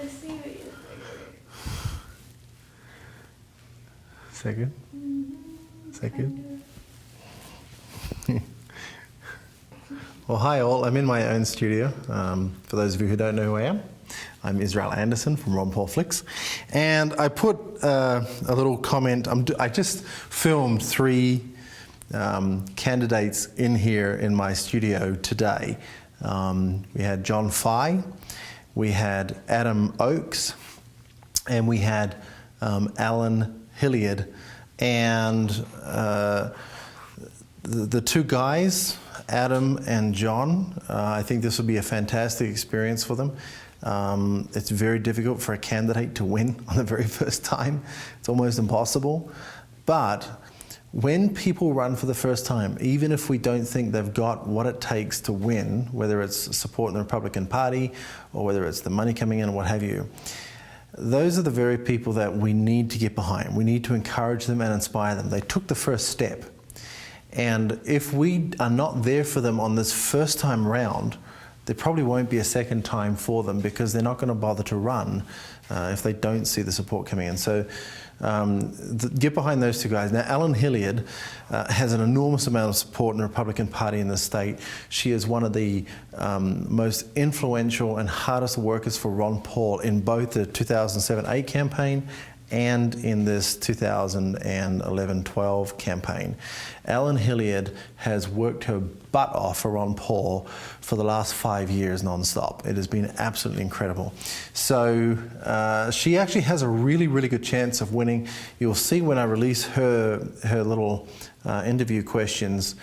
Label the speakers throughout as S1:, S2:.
S1: see what you
S2: Second? Second? Well, hi all. I'm in my own studio. For those of you who don't know who I am, I'm Israel Anderson from Ron Paul Flicks. And I put a little comment. I just filmed 3 candidates in here in my studio today. We had John Fye, we had Adam Oakes, and we had Alan Hilliard. And the 2 guys, Adam and John, I think this will be a fantastic experience for them. It's very difficult for a candidate to win on the very first time. It's almost impossible. But when people run for the first time, even if we don't think they've got what it takes to win, whether it's support in the Republican Party or whether it's the money coming in or what have you, those are the very people that we need to get behind. We need to encourage them and inspire them. They took the first step. And if we are not there for them on this first time round, there probably won't be a second time for them because they're not going to bother to run if they don't see the support coming in. So get behind those 2 guys. Now, Alan Hilliard has an enormous amount of support in the Republican Party in the state. She is one of the most influential and hardest workers for Ron Paul in both the 2007-8 campaign and in this 2011-12 campaign. Alan Hilliard has worked her butt off for Ron Paul for the last 5 years non-stop. It has been absolutely incredible. So she actually has a really, really good chance of winning. You'll see when I release her little interview questions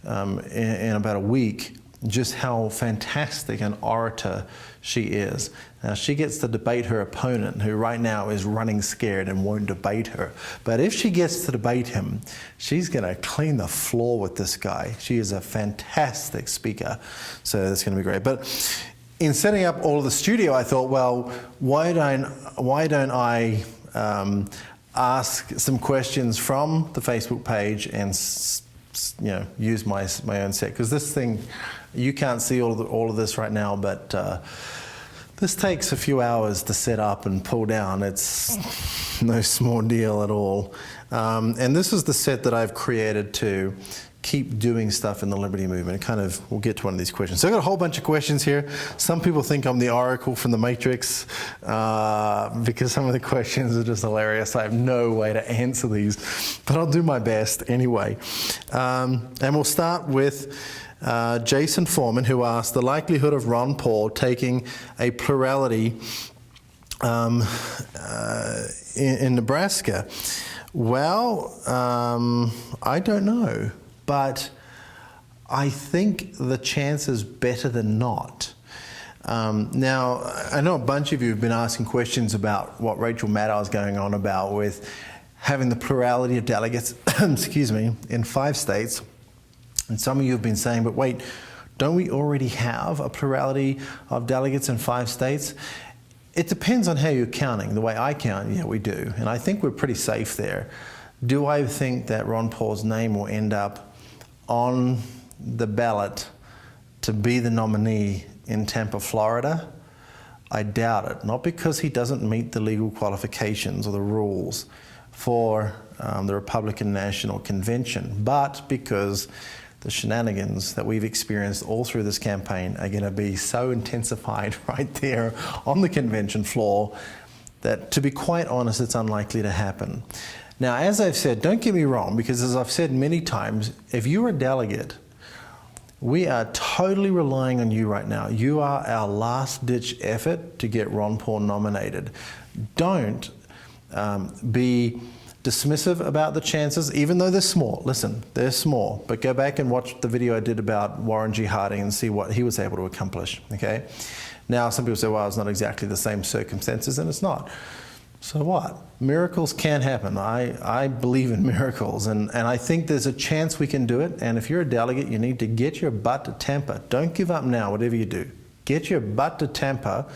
S2: in about a week, just how fantastic an orator she is. Now, she gets to debate her opponent, who right now is running scared and won't debate her. But if she gets to debate him, she's going to clean the floor with this guy. She is a fantastic speaker, so that's going to be great. But in setting up all of the studio, I thought, well, why don't I ask some questions from the Facebook page and use my own set, because this thing, you can't see all of this right now, but this takes a few hours to set up and pull down. It's no small deal at all. And this is the set that I've created to keep doing stuff in the Liberty Movement. We'll get to one of these questions. So I've got a whole bunch of questions here. Some people think I'm the Oracle from the Matrix because some of the questions are just hilarious. I have no way to answer these, but I'll do my best anyway. And we'll start with Jason Foreman, who asked the likelihood of Ron Paul taking a plurality in Nebraska. Well, I don't know. But I think the chance is better than not. Now, I know a bunch of you have been asking questions about what Rachel Maddow is going on about with having the plurality of delegates, excuse me, in 5 states. And some of you have been saying, but wait, don't we already have a plurality of delegates in 5 states? It depends on how you're counting. The way I count, yeah, we do. And I think we're pretty safe there. Do I think that Ron Paul's name will end up on the ballot to be the nominee in Tampa, Florida? I doubt it. Not because he doesn't meet the legal qualifications or the rules for the Republican National Convention, but because the shenanigans that we've experienced all through this campaign are going to be so intensified right there on the convention floor that, to be quite honest, it's unlikely to happen. Now, as I've said, don't get me wrong, because as I've said many times, if you're a delegate, we are totally relying on you right now. You are our last-ditch effort to get Ron Paul nominated. Don't be dismissive about the chances, even though they're small. Listen, they're small, but go back and watch the video I did about Warren G. Harding and see what he was able to accomplish, okay? Now, some people say, well, it's not exactly the same circumstances, and it's not. So what? Miracles can happen. I believe in miracles, and I think there's a chance we can do it. And if you're a delegate, you need to get your butt to Tampa. Don't give up now, whatever you do. Get your butt to Tampa.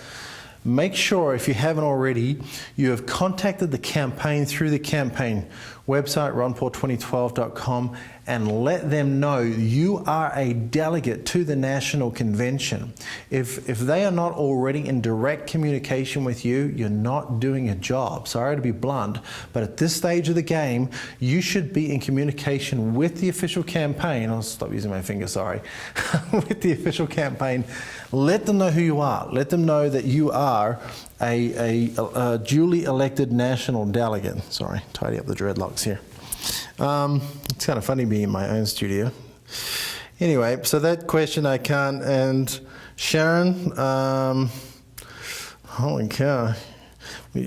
S2: Make sure, if you haven't already, you have contacted the campaign through the campaign website, ronpaul2012.com, and let them know you are a delegate to the National Convention. If they are not already in direct communication with you, you're not doing your job. Sorry to be blunt, but at this stage of the game, you should be in communication with the official campaign. I'll stop using my finger, sorry. With the official campaign. Let them know who you are. Let them know that you are a duly elected national delegate. Sorry, tidy up the dreadlocks here. It's kind of funny being in my own studio. Anyway, so that question I can't. And Sharon, holy cow,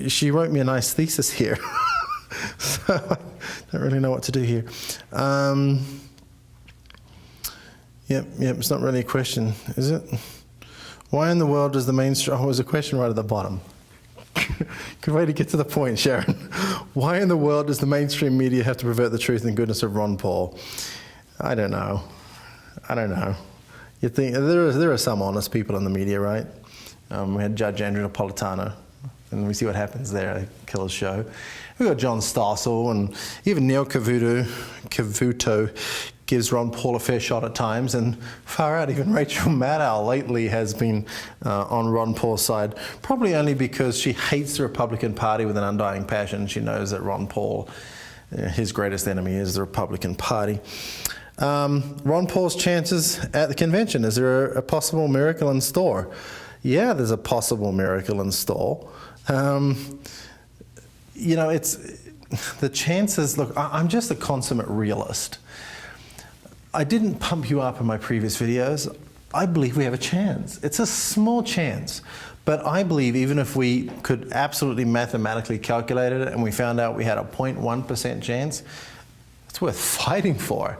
S2: she wrote me a nice thesis here. So I don't really know what to do here. Yep, it's not really a question, is it? Why in the world does the mainstream... Oh, there's a question right at the bottom. Good way to get to the point, Sharon. Why in the world does the mainstream media have to pervert the truth and goodness of Ron Paul? I don't know. You think there are some honest people in the media, right? We had Judge Andrew Napolitano, and we see what happens there. They kill his show. We've got John Stossel, and even Neil Cavuto gives Ron Paul a fair shot at times, and far out, even Rachel Maddow lately has been on Ron Paul's side, probably only because she hates the Republican Party with an undying passion. She knows that Ron Paul, his greatest enemy, is the Republican Party. Ron Paul's chances at the convention, is there a possible miracle in store? Yeah, there's a possible miracle in store. You know, it's the chances, look, I'm just a consummate realist. I didn't pump you up in my previous videos. I believe we have a chance. It's a small chance, but I believe even if we could absolutely mathematically calculate it and we found out we had a 0.1% chance, it's worth fighting for.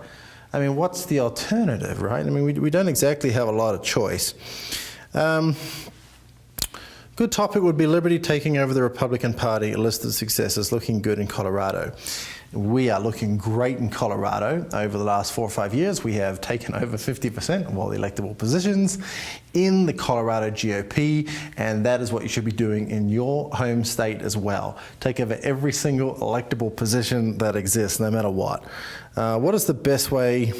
S2: I mean, what's the alternative, right? I mean, we don't exactly have a lot of choice. Good topic would be Liberty taking over the Republican Party, a list of successes looking good in Colorado. We are looking great in Colorado. Over the last 4 or 5 years, we have taken over 50% of all the electable positions in the Colorado GOP, and that is what you should be doing in your home state as well. Take over every single electable position that exists, no matter what. What is the best way?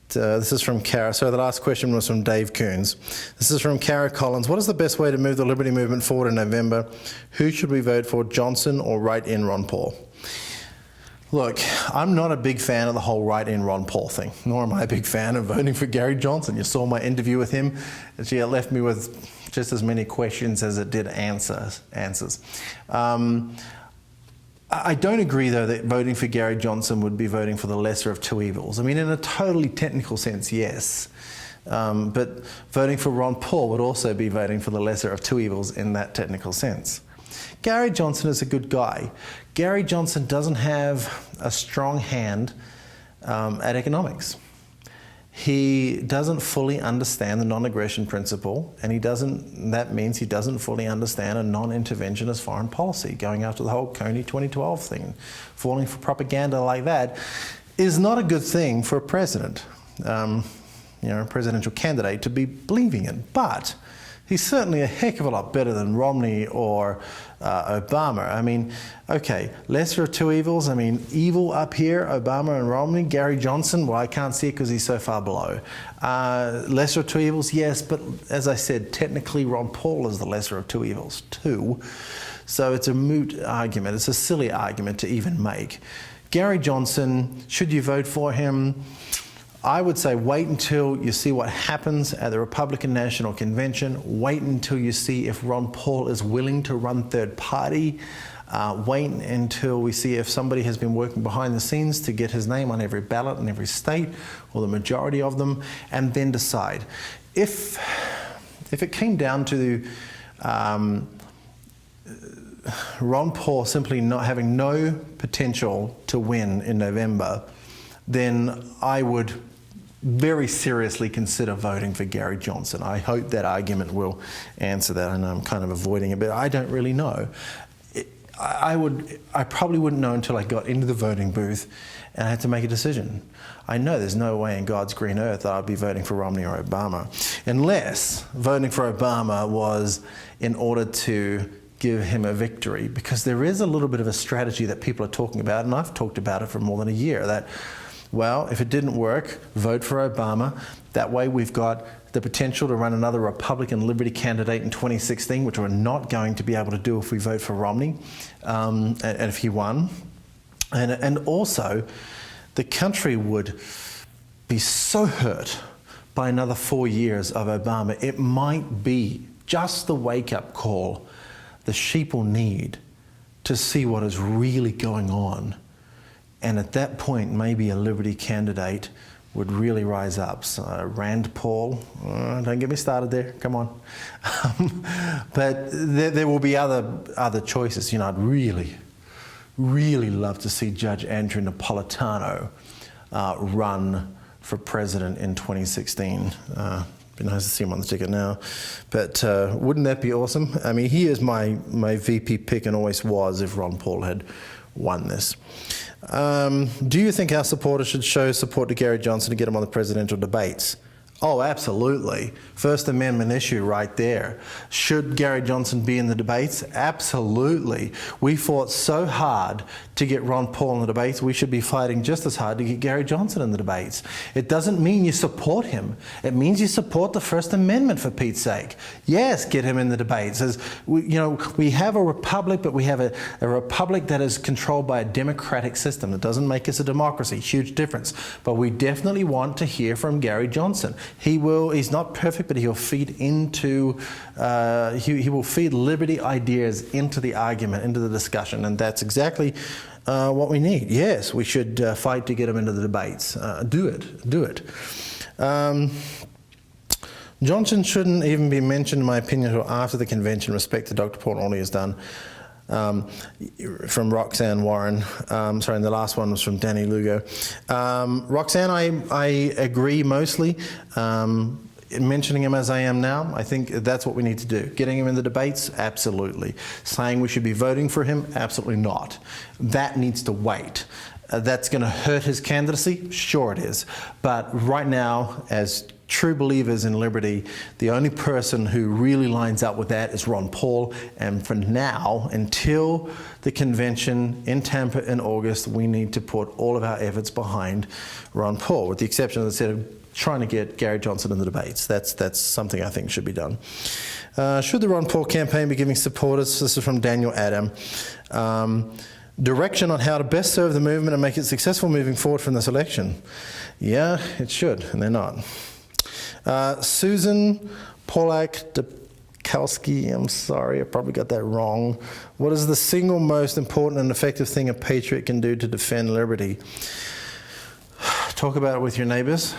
S2: This is from Kara. So the last question was from Dave Coons. This is from Kara Collins. What is the best way to move the Liberty movement forward in November? Who should we vote for, Johnson or write-in Ron Paul? Look, I'm not a big fan of the whole write-in Ron Paul thing, nor am I a big fan of voting for Gary Johnson. You saw my interview with him. It left me with just as many questions as it did answers. I don't agree, though, that voting for Gary Johnson would be voting for the lesser of two evils. I mean, in a totally technical sense, yes. But voting for Ron Paul would also be voting for the lesser of two evils in that technical sense. Gary Johnson is a good guy. Gary Johnson doesn't have a strong hand at economics. He doesn't fully understand the non-aggression principle, and that means he doesn't fully understand a non-interventionist foreign policy. Going after the whole Kony 2012 thing, falling for propaganda like that is not a good thing for a president, a presidential candidate to be believing in. But he's certainly a heck of a lot better than Romney or Obama. I mean, okay, lesser of two evils. I mean, evil up here, Obama and Romney. Gary Johnson, well, I can't see it because he's so far below. Lesser of two evils, yes, but as I said, technically Ron Paul is the lesser of two evils too. So it's a moot argument. It's a silly argument to even make. Gary Johnson, should you vote for him? I would say wait until you see what happens at the Republican National Convention. Wait until you see if Ron Paul is willing to run third party. Wait until we see if somebody has been working behind the scenes to get his name on every ballot in every state, or the majority of them, and then decide. If it came down to Ron Paul simply not having no potential to win in November, then I would very seriously consider voting for Gary Johnson. I hope that argument will answer that. I know I'm kind of avoiding it, but I don't really know. I probably wouldn't know until I got into the voting booth and I had to make a decision. I know there's no way in God's green earth that I'd be voting for Romney or Obama, unless voting for Obama was in order to give him a victory, because there is a little bit of a strategy that people are talking about, and I've talked about it for more than a year, that Well, if it didn't work, vote for Obama. That way we've got the potential to run another Republican Liberty candidate in 2016, which we're not going to be able to do if we vote for Romney, and if he won. And also, the country would be so hurt by another 4 years of Obama. It might be just the wake-up call the sheep will need to see what is really going on. And at that point, maybe a Liberty candidate would really rise up. So Rand Paul, don't get me started there, come on. But there will be other choices. You know, I'd really love to see Judge Andrew Napolitano run for president in 2016. Be nice to see him on the ticket now. But wouldn't that be awesome? I mean, he is my VP pick and always was if Ron Paul had won this. Do you think our supporters should show support to Gary Johnson to get him on the presidential debates? Oh, absolutely. First Amendment issue right there. Should Gary Johnson be in the debates? Absolutely. We fought so hard to get Ron Paul in the debates. We should be fighting just as hard to get Gary Johnson in the debates. It doesn't mean you support him. It means you support the First Amendment, for Pete's sake. Yes, get him in the debates. As we have a republic, but we have a republic that is controlled by a democratic system. It doesn't make us a democracy. Huge difference. But we definitely want to hear from Gary Johnson. He's not perfect, but he'll feed into, he will feed liberty ideas into the argument, into the discussion, and that's exactly what we need. Yes, we should fight to get him into the debates. Do it. Johnson shouldn't even be mentioned, in my opinion, until after the convention. Respect to Dr. Paul and all he has done. From Roxanne Warren. And the last one was from Danny Lugo. Roxanne, I agree mostly. Mentioning him as I am now, I think that's what we need to do. Getting him in the debates, absolutely. Saying we should be voting for him, absolutely not. That needs to wait. That's going to hurt his candidacy? Sure it is. But right now, as true believers in liberty, the only person who really lines up with that is Ron Paul. And for now, until the convention in Tampa in August, we need to put all of our efforts behind Ron Paul, with the exception, as I said, of trying to get Gary Johnson in the debates. That's something I think should be done. Should the Ron Paul campaign be giving supporters, this is from Daniel Adam, direction on how to best serve the movement and make it successful moving forward from this election? Yeah, it should, and they're not. Susan Polak-Dukowski, I'm sorry, I probably got that wrong. What is the single most important and effective thing a patriot can do to defend liberty? Talk about it with your neighbors.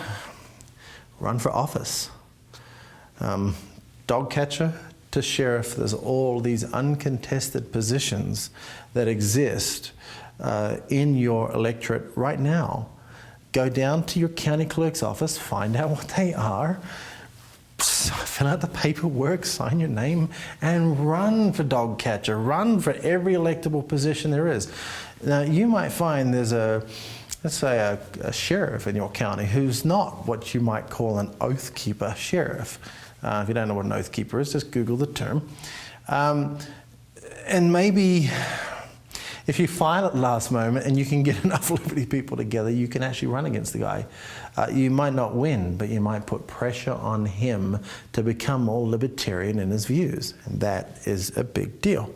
S2: Run for office. Dog catcher to sheriff, there's all these uncontested positions that exist in your electorate right now. Go down to your county clerk's office, find out what they are, fill out the paperwork, sign your name, and run for dog catcher. Run for every electable position there is. Now, you might find there's let's say a sheriff in your county who's not what you might call an oath keeper sheriff. If you don't know what an oath keeper is, just Google the term. And maybe if you file at the last moment and you can get enough liberty people together, you can actually run against the guy. You might not win, but you might put pressure on him to become more libertarian in his views. And that is a big deal.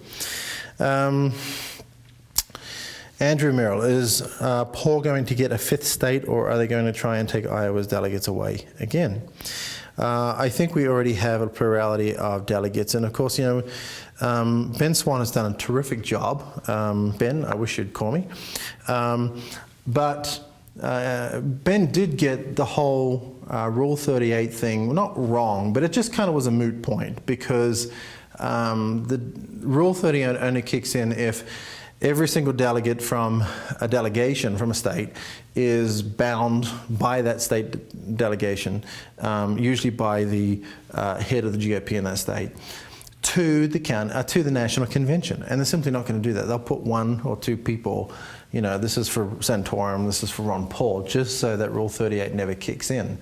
S2: Andrew Merrill, is Paul going to get a fifth state, or are they going to try and take Iowa's delegates away again? I think we already have a plurality of delegates, and of course, Ben Swan has done a terrific job. Ben, I wish you'd call me. But Ben did get the whole Rule 38 thing, not wrong, but it just kind of was a moot point, because the Rule 38 only kicks in if every single delegate from a delegation from a state is bound by that state delegation, usually by the head of the GOP in that state, to the National Convention. And they're simply not going to do that. They'll put one or two people, this is for Santorum, this is for Ron Paul, just so that Rule 38 never kicks in.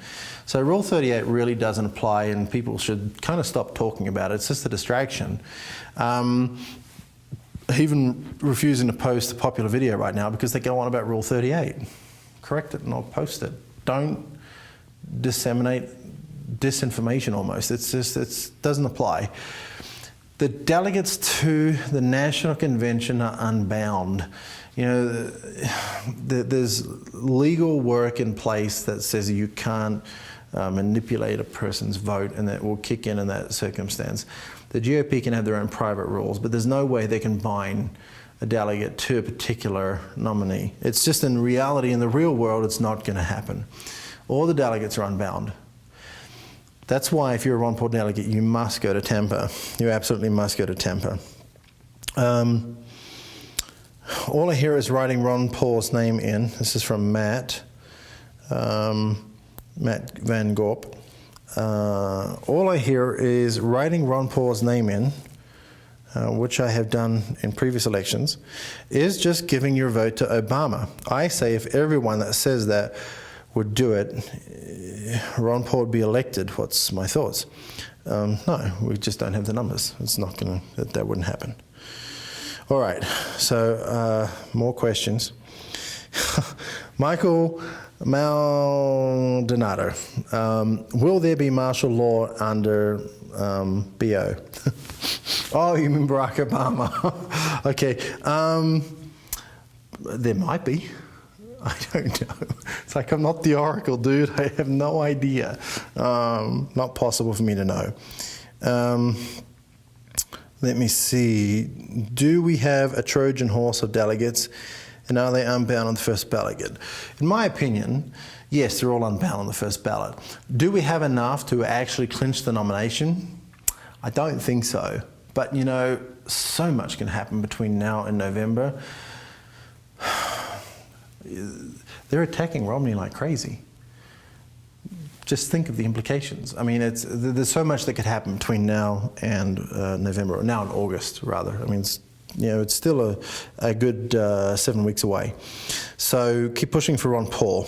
S2: So Rule 38 really doesn't apply, and people should kind of stop talking about it. It's just a distraction. Even refusing to post a popular video right now because they go on about Rule 38. correct it, not post it. Don't disseminate disinformation almost. It doesn't apply. The delegates to the National Convention are unbound. There's legal work in place that says you can't manipulate a person's vote, and that will kick in that circumstance. The GOP can have their own private rules, but there's no way they can bind a delegate to a particular nominee. It's just, in reality, in the real world, it's not going to happen. All the delegates are unbound. That's why if you're a Ron Paul delegate, you must go to Tampa. You absolutely must go to Tampa. All I hear is writing Ron Paul's name in. This is from Matt Van Gorp. All I hear is writing Ron Paul's name in, which I have done in previous elections, is just giving your vote to Obama. I say if everyone that says that would do it, Ron Paul would be elected. What's my thoughts? No, we just don't have the numbers. It's not going to, that wouldn't happen. All right, so more questions. Michael Maldonado, will there be martial law under BO? Oh, you mean Barack Obama? Okay, there might be. I don't know. It's like I'm not the oracle, dude. I have no idea. Not possible for me to know. Let me see. Do we have a Trojan horse of delegates, and are they unbound on the first ballot? In my opinion, yes, they're all unbound on the first ballot. Do we have enough to actually clinch the nomination? I don't think so. But, so much can happen between now and November. They're attacking Romney like crazy. Just think of the implications. I mean, there's so much that could happen between now and November, or now and August, rather. I mean, it's still a good 7 weeks away. So keep pushing for Ron Paul.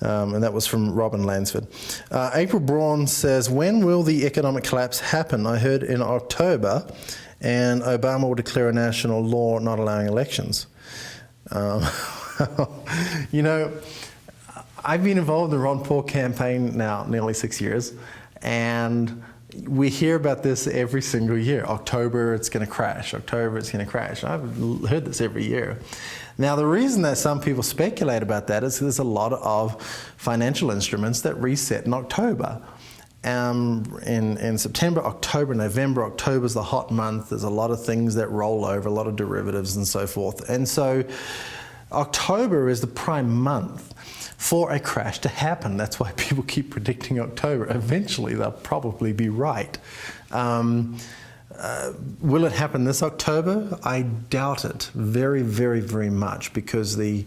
S2: And that was from Robin Lansford. April Braun says, when will the economic collapse happen? I heard in October, and Obama will declare a national law not allowing elections. I've been involved in the Ron Paul campaign now nearly 6 years, and we hear about this every single year. October, it's going to crash. October, it's going to crash. I've heard this every year. Now, the reason that some people speculate about that is there's a lot of financial instruments that reset in October. In September, October, November, October's the hot month. There's a lot of things that roll over, a lot of derivatives and so forth. And so October is the prime month for a crash to happen. That's why people keep predicting October. Eventually, they'll probably be right. Will it happen this October? I doubt it very, very, very much, because the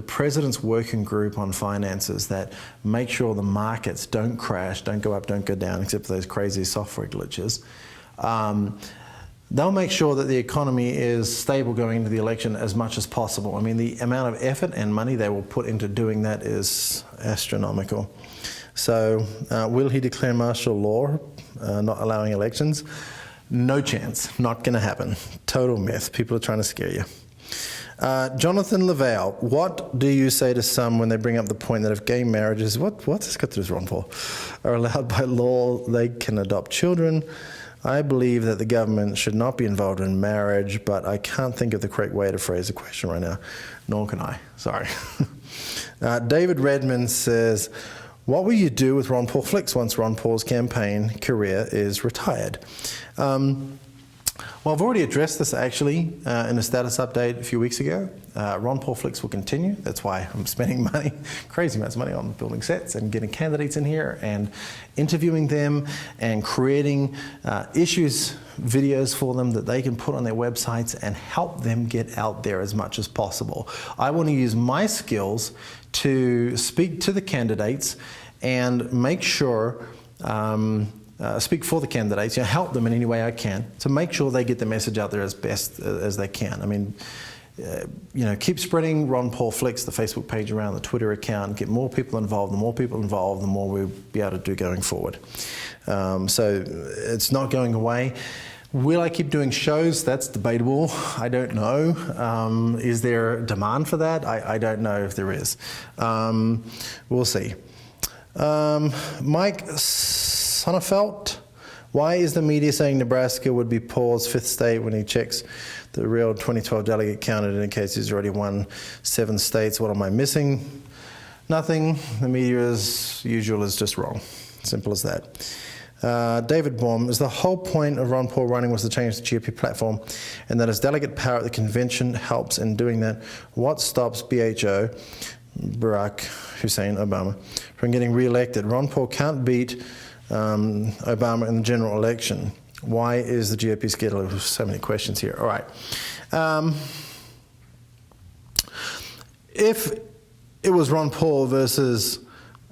S2: President's working group on finances that make sure the markets don't crash, don't go up, don't go down, except for those crazy software glitches, they'll make sure that the economy is stable going into the election as much as possible. I mean, the amount of effort and money they will put into doing that is astronomical. So will he declare martial law, not allowing elections? No chance. Not going to happen. Total myth. People are trying to scare you. Jonathan Lavelle, what do you say to some when they bring up the point that if gay marriages, what's this got to do with Ron Paul, are allowed by law, they can adopt children? I believe that the government should not be involved in marriage, but I can't think of the correct way to phrase the question right now. Nor can I. Sorry. David Redmond says, what will you do with Ron Paul Flicks once Ron Paul's campaign career is retired? Well, I've already addressed this actually in a status update a few weeks ago. Ron Paul Flicks will continue. That's why I'm spending money, crazy amounts of money on building sets and getting candidates in here and interviewing them and creating videos for them that they can put on their websites and help them get out there as much as possible. I want to use my skills to speak to the candidates and make sure speak for the candidates, help them in any way I can to make sure they get the message out there as best as they can. I mean, keep spreading Ron Paul Flicks, the Facebook page around, the Twitter account, get more people involved. The more people involved, the more we'll be able to do going forward. So it's not going away. Will I keep doing shows? That's debatable. I don't know. Is there demand for that? I don't know if there is. We'll see. Mike Sonnefeld, why is the media saying Nebraska would be Paul's fifth state when he checks the real 2012 delegate count? It indicates he's already won 7 states. What am I missing? Nothing. The media, as usual, is just wrong. Simple as that. David Baum, is the whole point of Ron Paul running was to change the GOP platform, and that his delegate power at the convention helps in doing that? What stops BHO, Barack Hussein Obama, from getting re-elected? Ron Paul can't beat Obama in the general election. Why is the GOP scared? There's so many questions here. All right. If it was Ron Paul versus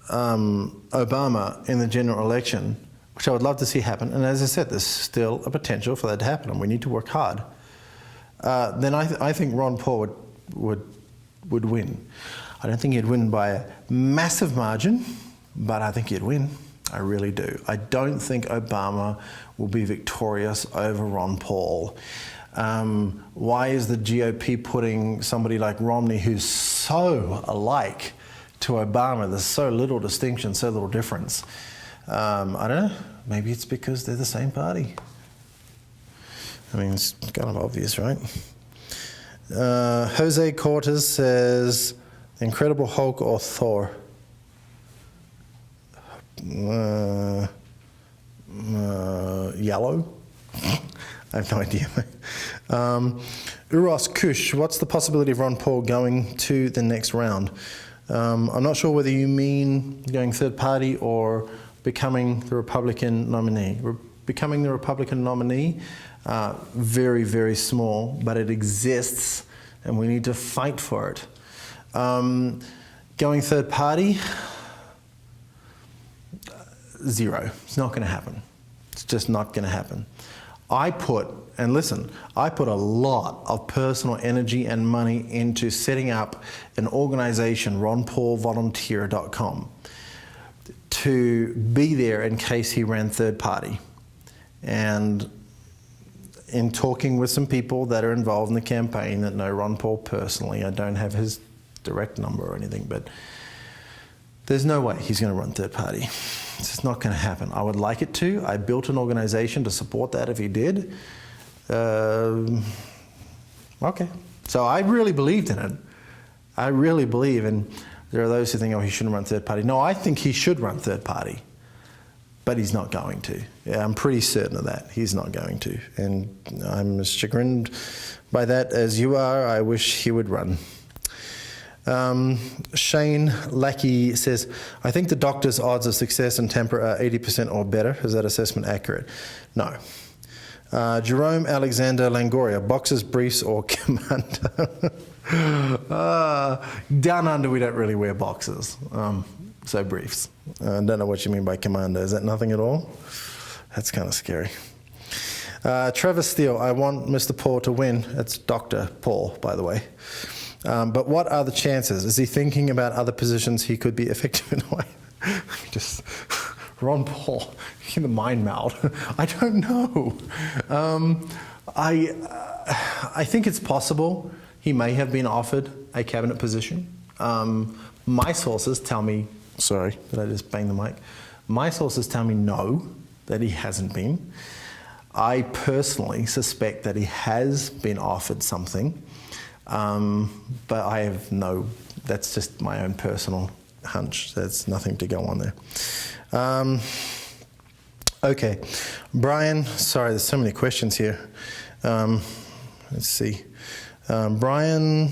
S2: Obama in the general election, which I would love to see happen, and as I said, there's still a potential for that to happen, and we need to work hard, then I think Ron Paul would win. I don't think he'd win by a massive margin, but I think he'd win. I really do. I don't think Obama will be victorious over Ron Paul. Why is the GOP putting somebody like Romney, who's so alike to Obama? There's so little distinction, so little difference. I don't know. Maybe it's because they're the same party. I mean, it's kind of obvious, right? Jose Cortez says, Incredible Hulk or Thor? Yellow? I have no idea. Uros Kush, what's the possibility of Ron Paul going to the next round? I'm not sure whether you mean going third party or becoming the Republican nominee. Becoming the Republican nominee, very, very small, but it exists and we need to fight for it. Going third party, 0. It's not going to happen. It's just not going to happen. I put a lot of personal energy and money into setting up an organization, ronpaulvolunteer.com, to be there in case he ran third party. And in talking with some people that are involved in the campaign that know Ron Paul personally, I don't have his direct number or anything, but there's no way he's going to run third party. It's just not going to happen. I would like it to. I built an organization to support that if he did. Okay. So I really believed in it. I really believe, and there are those who think, oh, he shouldn't run third party. No, I think he should run third party, but he's not going to. Yeah, I'm pretty certain of that. He's not going to. And I'm as chagrined by that as you are. I wish he would run. Shane Lackey says, I think the doctor's odds of success in Tampa are 80% or better. Is that assessment accurate? No. Jerome Alexander Langoria, boxers, briefs, or commando? Down under, we don't really wear boxers, so briefs. I don't know what you mean by commando. Is that nothing at all? That's kind of scary. Trevor Steele, I want Mr. Paul to win. That's Dr. Paul, by the way. But what are the chances? Is he thinking about other positions he could be effective in? Just Ron Paul in the mind meld. I don't know. I think it's possible he may have been offered a cabinet position. My sources tell me, sorry, did I just bang the mic? My sources tell me no, that he hasn't been. I personally suspect that he has been offered something. But I have that's just my own personal hunch. There's nothing to go on there. Okay. Brian, sorry, there's so many questions here. Let's see. Brian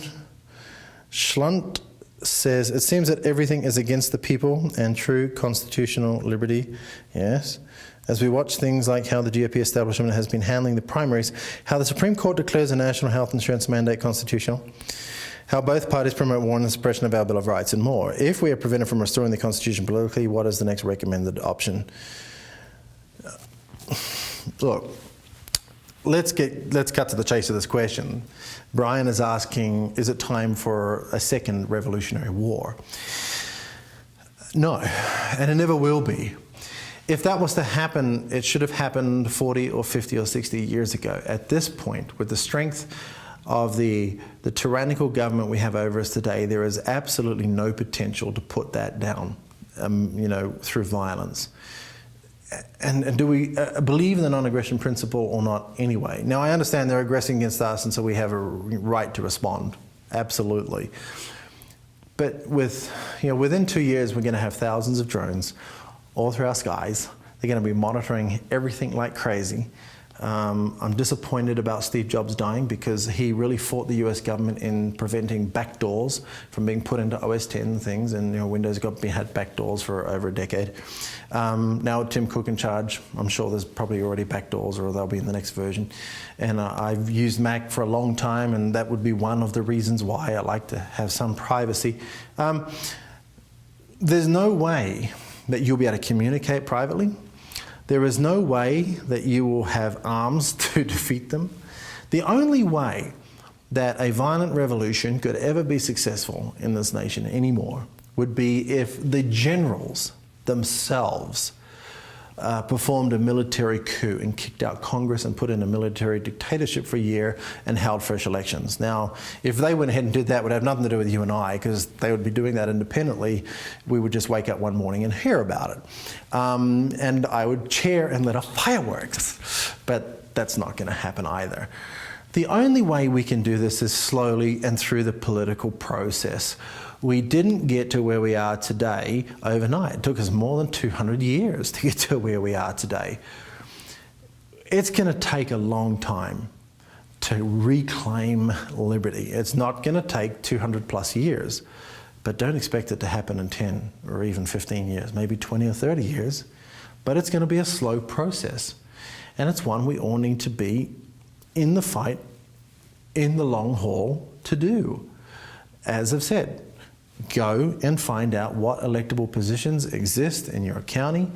S2: Schlunt says, it seems that everything is against the people and true constitutional liberty. Yes. As we watch things like how the GOP establishment has been handling the primaries, how the Supreme Court declares a national health insurance mandate constitutional, how both parties promote war and the suppression of our Bill of Rights, and more. If we are prevented from restoring the Constitution politically, what is the next recommended option? Look, let's cut to the chase of this question. Brian is asking, is it time for a second revolutionary war? No, and it never will be. If that was to happen, it should have happened 40 or 50 or 60 years ago. At this point, with the strength of the tyrannical government we have over us today, there is absolutely no potential to put that down, through violence. And do we believe in the non-aggression principle or not anyway? Now, I understand they're aggressing against us, and so we have a right to respond. Absolutely. But within 2 years, we're going to have thousands of drones all through our skies. They're going to be monitoring everything like crazy. I'm disappointed about Steve Jobs dying because he really fought the US government in preventing backdoors from being put into OS X and things, and Windows had backdoors for over a decade. Now with Tim Cook in charge, I'm sure there's probably already backdoors, or they'll be in the next version. And I've used Mac for a long time, and that would be one of the reasons why I like to have some privacy. There's no way that you'll be able to communicate privately. There is no way that you will have arms to defeat them. The only way that a violent revolution could ever be successful in this nation anymore would be if the generals themselves performed a military coup and kicked out Congress and put in a military dictatorship for a year and held fresh elections. Now, if they went ahead and did that, it would have nothing to do with you and I, because they would be doing that independently. We would just wake up one morning and hear about it. And I would cheer and let off fireworks. But that's not going to happen either. The only way we can do this is slowly and through the political process. We didn't get to where we are today overnight. It took us more than 200 years to get to where we are today. It's going to take a long time to reclaim liberty. It's not going to take 200 plus years, but don't expect it to happen in 10 or even 15 years, maybe 20 or 30 years. But it's going to be a slow process. And it's one we all need to be in the fight, in the long haul to do. As I've said, go and find out what electable positions exist in your county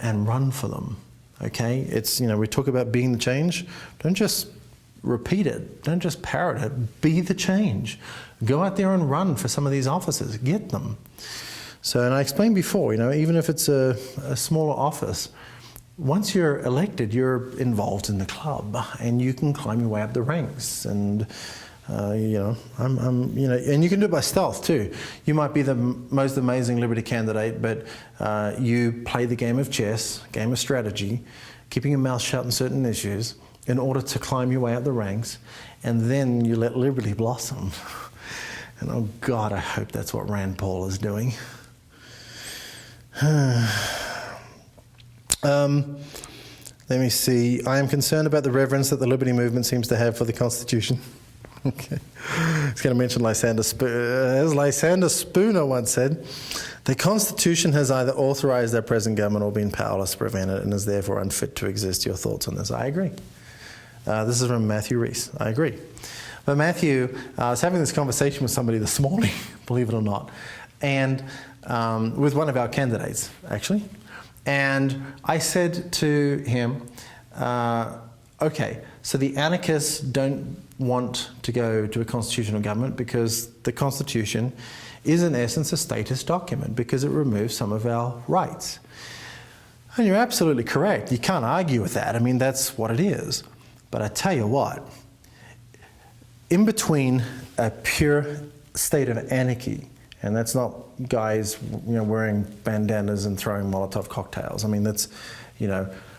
S2: and run for them. Okay? It's, we talk about being the change. Don't just repeat it. Don't just parrot it. Be the change. Go out there and run for some of these offices. Get them. So, and I explained before, even if it's a smaller office, once you're elected, you're involved in the club and you can climb your way up the ranks. And and you can do it by stealth too. You might be the most amazing Liberty candidate, but you play the game of chess, game of strategy, keeping your mouth shut on certain issues in order to climb your way up the ranks, and then you let Liberty blossom. And oh God, I hope that's what Rand Paul is doing. Let me see. I am concerned about the reverence that the Liberty movement seems to have for the Constitution. Okay. I was going to mention Lysander Spooner. As Lysander Spooner once said, the Constitution has either authorized our present government or been powerless to prevent it and is therefore unfit to exist. Your thoughts on this? I agree. This is from Matthew Reese. I agree. But Matthew, I was having this conversation with somebody this morning, believe it or not, and with one of our candidates, actually. And I said to him, okay, so the anarchists don't want to go to a constitutional government because the Constitution is in essence a status document because it removes some of our rights. And you're absolutely correct. You can't argue with that. I mean, that's what it is. But I tell you what, in between a pure state of anarchy, and that's not guys wearing bandanas and throwing Molotov cocktails. I mean, that's,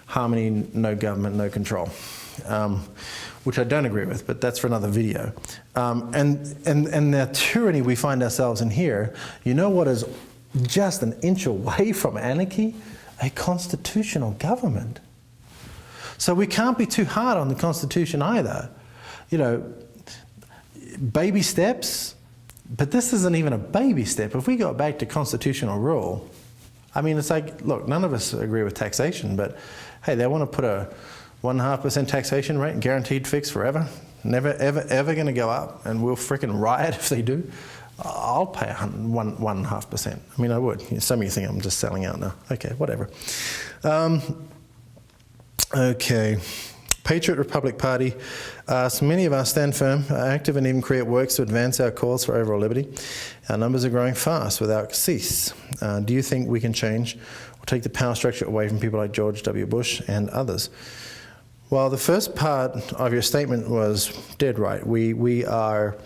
S2: harmony, no government, no control. Which I don't agree with, but that's for another video. And the tyranny we find ourselves in here, what is just an inch away from anarchy? A constitutional government. So we can't be too hard on the Constitution either. Baby steps, but this isn't even a baby step. If we go back to constitutional rule, I mean, it's like, look, none of us agree with taxation, but hey, they want to put a 1.5% taxation rate, guaranteed fixed forever, never, ever, ever going to go up, and we'll frickin' riot if they do. I'll pay 1.5%. I mean, I would. Some of you think I'm just selling out now. Okay, whatever. Okay. Patriot Republic Party asks, many of us stand firm, are active and even create works to advance our cause for overall liberty. Our numbers are growing fast without cease. Do you think we can change or take the power structure away from people like George W. Bush and others? Well, the first part of your statement was dead right. We are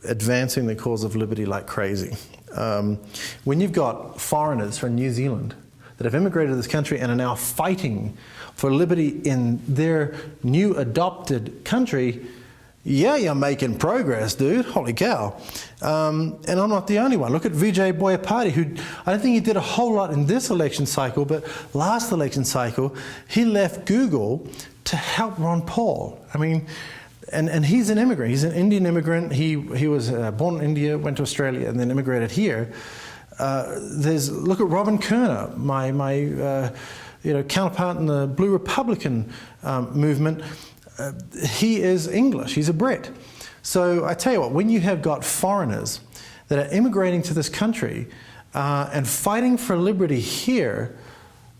S2: advancing the cause of liberty like crazy. When you've got foreigners from New Zealand that have immigrated to this country and are now fighting for liberty in their new adopted country, yeah, you're making progress, dude. Holy cow. And I'm not the only one. Look at Vijay Boyapati, who I don't think he did a whole lot in this election cycle, but last election cycle, he left Google to help Ron Paul. I mean, and he's an immigrant. He's an Indian immigrant. He was born in India, went to Australia, and then immigrated here. Look at Robin Kerner, my counterpart in the Blue Republican movement. He is English. He's a Brit. So I tell you what, when you have got foreigners that are immigrating to this country and fighting for liberty here,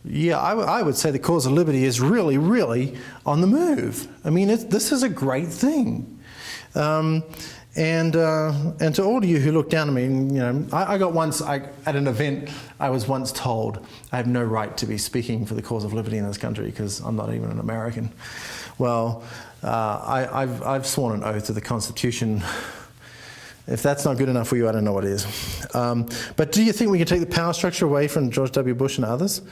S2: yeah, I would say the cause of liberty is really, really on the move. I mean, this is a great thing. And to all of you who look down at me, at an event, I was once told I have no right to be speaking for the cause of liberty in this country because I'm not even an American. Well, I've sworn an oath to the Constitution. If that's not good enough for you, I don't know what is. But do you think we can take the power structure away from George W. Bush and others?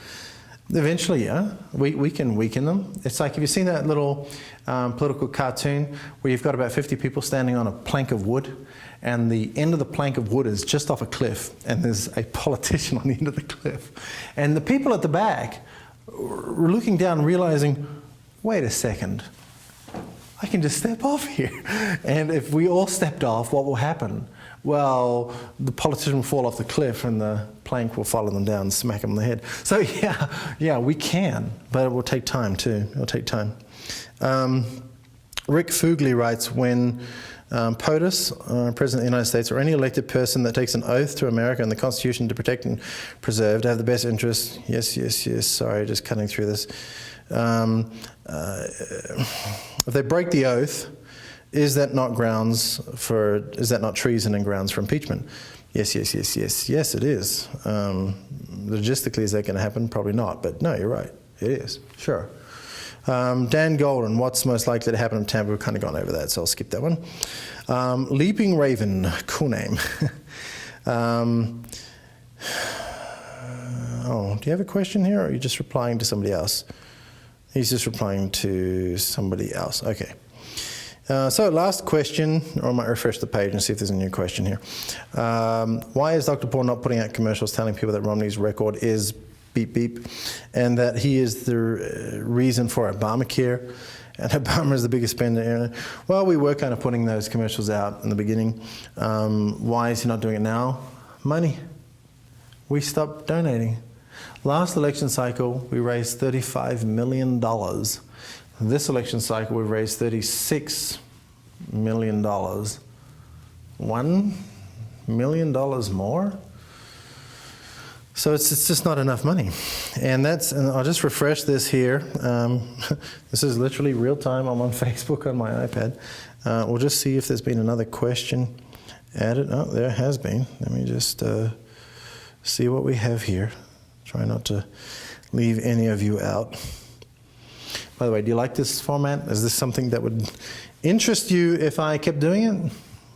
S2: Eventually, yeah. We can weaken them. It's like, have you seen that little political cartoon where you've got about 50 people standing on a plank of wood, and the end of the plank of wood is just off a cliff, and there's a politician on the end of the cliff. And the people at the back are looking down and realizing, wait a second, I can just step off here. And if we all stepped off, what will happen? Well, the politician will fall off the cliff and the plank will follow them down and smack them in the head. So yeah, we can, but it will take time too. It will take time. Rick Fugly writes, when POTUS, President of the United States, or any elected person that takes an oath to America and the Constitution to protect and preserve, to have the best interests, yes, sorry, just cutting through this. If they break the oath, is that not treason and grounds for impeachment? Yes, it is. Logistically, is that going to happen? Probably not, but no, you're right. It is, sure. Dan Golden, what's most likely to happen in Tampa? We've kind of gone over that, so I'll skip that one. Leaping Raven, cool name. Do you have a question here, or are you just replying to somebody else? He's just replying to somebody else. Okay. So last question, or I might refresh the page and see if there's a new question here. Why is Dr. Paul not putting out commercials telling people that Romney's record is beep beep, and that he is the reason for Obamacare, and Obama is the biggest spender? Well, we were kind of putting those commercials out in the beginning. Why is he not doing it now? Money. We stopped donating. Last election cycle, we raised $35 million. This election cycle, we've raised $36 million. $1 million more? So it's just not enough money. And I'll just refresh this here. This is literally real time. I'm on Facebook on my iPad. We'll just see if there's been another question added. Oh, there has been. Let me just see what we have here. Try not to leave any of you out. By the way, do you like this format? Is this something that would interest you if I kept doing it?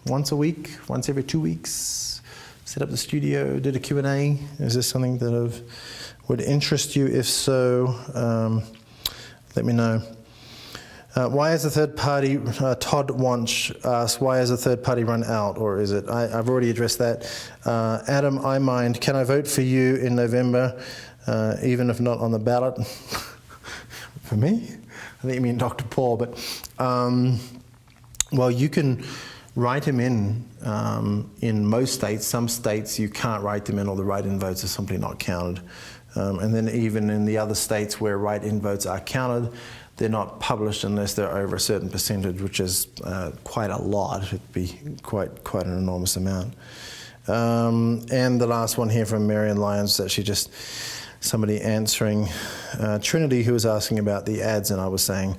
S2: Once a week, once every 2 weeks? Set up the studio, did a Q&A? Is this something that would interest you? If so, let me know. Why is the third party, Todd Wanch asks, why has the third party run out, or is it? I've already addressed that. Adam iMind, can I vote for you in November, even if not on the ballot? For me? I think you mean Dr. Paul, but well, you can write him in most states. Some states you can't write them in, or the write-in votes are simply not counted. And then even in the other states where write-in votes are counted, they're not published unless they're over a certain percentage, which is quite a lot. It'd be quite an enormous amount. And the last one here from Marion Lyons, actually just somebody answering Trinity, who was asking about the ads, and I was saying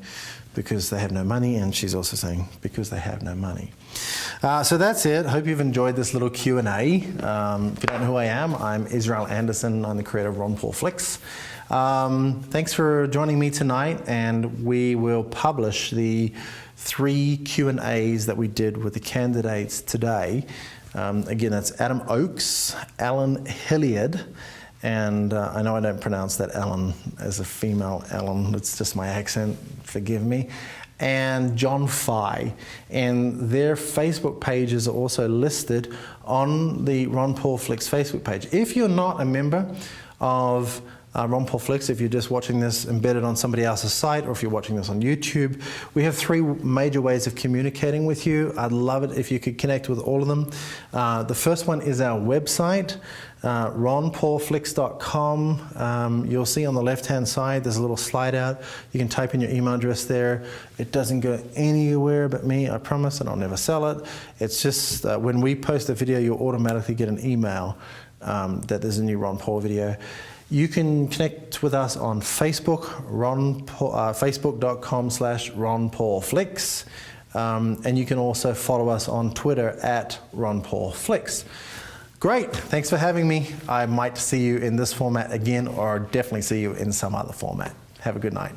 S2: because they have no money, and she's also saying because they have no money. So that's it. Hope you've enjoyed this little Q&A. If you don't know who I am, I'm Israel Anderson. I'm the creator of Ron Paul Flicks. Thanks for joining me tonight, and we will publish the 3 Q&As that we did with the candidates today. Again, that's Adam Oakes, Alan Hilliard, and I know I don't pronounce that Alan as a female Alan, it's just my accent, forgive me, and John Fye. And their Facebook pages are also listed on the Ron Paul Flicks Facebook page. If you're not a member of Ron Paul Flicks, if you're just watching this embedded on somebody else's site, or if you're watching this on YouTube, we have 3 major ways of communicating with you. I'd love it if you could connect with all of them. The first one is our website, ronpaulflicks.com. You'll see on the left-hand side, there's a little slide out. You can type in your email address there. It doesn't go anywhere but me, I promise, and I'll never sell it. It's just when we post a video, you'll automatically get an email that there's a new Ron Paul video. You can connect with us on Facebook, facebook.com/RonPaulFlicks. And you can also follow us on Twitter at RonPaulFlicks. Great, thanks for having me. I might see you in this format again, or definitely see you in some other format. Have a good night.